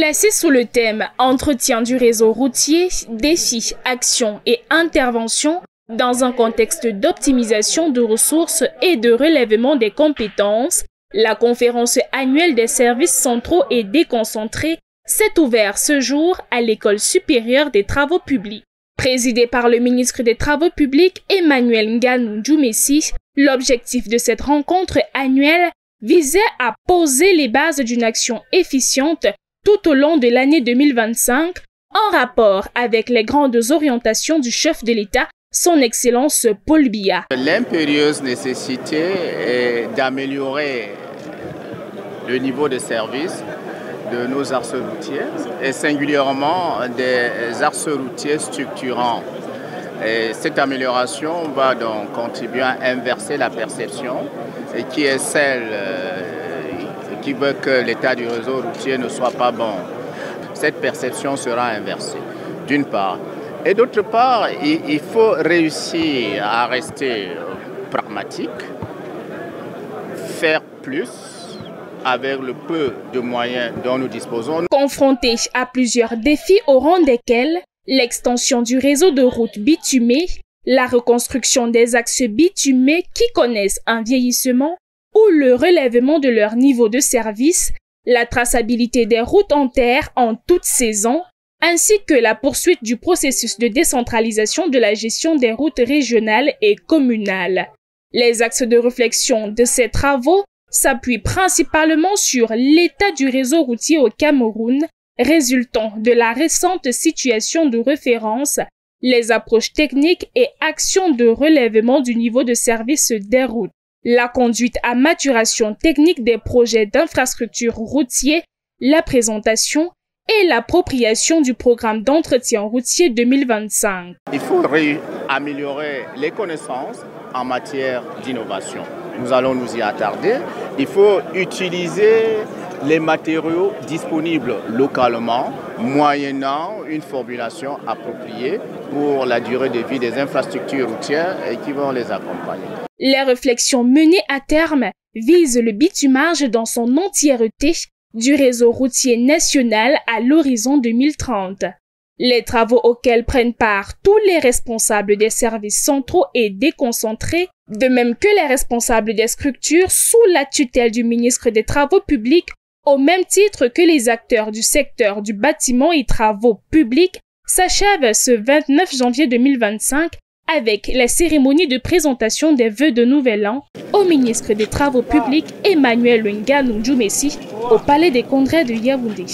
Placé sous le thème « Entretien du réseau routier, défis, actions et interventions » dans un contexte d'optimisation de ressources et de relèvement des compétences, la conférence annuelle des services centraux et déconcentrés s'est ouverte ce jour à l'École supérieure des travaux publics. Présidée par le ministre des Travaux publics Emmanuel Nganou Djoumessi, l'objectif de cette rencontre annuelle visait à poser les bases d'une action efficiente tout au long de l'année 2025, en rapport avec les grandes orientations du chef de l'État, son Excellence Paul Biya. L'impérieuse nécessité est d'améliorer le niveau de service de nos axes routiers et singulièrement des axes routiers structurants. Et cette amélioration va donc contribuer à inverser la perception et qui est celle qui veut que l'état du réseau routier ne soit pas bon. Cette perception sera inversée, d'une part. Et d'autre part, il faut réussir à rester pragmatique, faire plus avec le peu de moyens dont nous disposons. Confrontés à plusieurs défis au rang desquels l'extension du réseau de routes bitumées, la reconstruction des axes bitumés qui connaissent un vieillissement ou le relèvement de leur niveau de service, la traçabilité des routes en terre en toute saison, ainsi que la poursuite du processus de décentralisation de la gestion des routes régionales et communales. Les axes de réflexion de ces travaux s'appuient principalement sur l'état du réseau routier au Cameroun, résultant de la récente situation de référence, les approches techniques et actions de relèvement du niveau de service des routes, la conduite à maturation technique des projets d'infrastructures routiers, la présentation et l'appropriation du programme d'entretien routier 2025. Il faut améliorer les connaissances en matière d'innovation. Nous allons nous y attarder. Il faut utiliser les matériaux disponibles localement, moyennant une formulation appropriée pour la durée de vie des infrastructures routières et qui vont les accompagner. Les réflexions menées à terme visent le bitumage dans son entièreté du réseau routier national à l'horizon 2030. Les travaux auxquels prennent part tous les responsables des services centraux et déconcentrés, de même que les responsables des structures sous la tutelle du ministre des Travaux publics, au même titre que les acteurs du secteur du bâtiment et travaux publics, s'achèvent ce 29 janvier 2025 avec la cérémonie de présentation des vœux de Nouvel An au ministre des Travaux publics Emmanuel Nganou Djoumessi au Palais des Congrès de Yaoundé.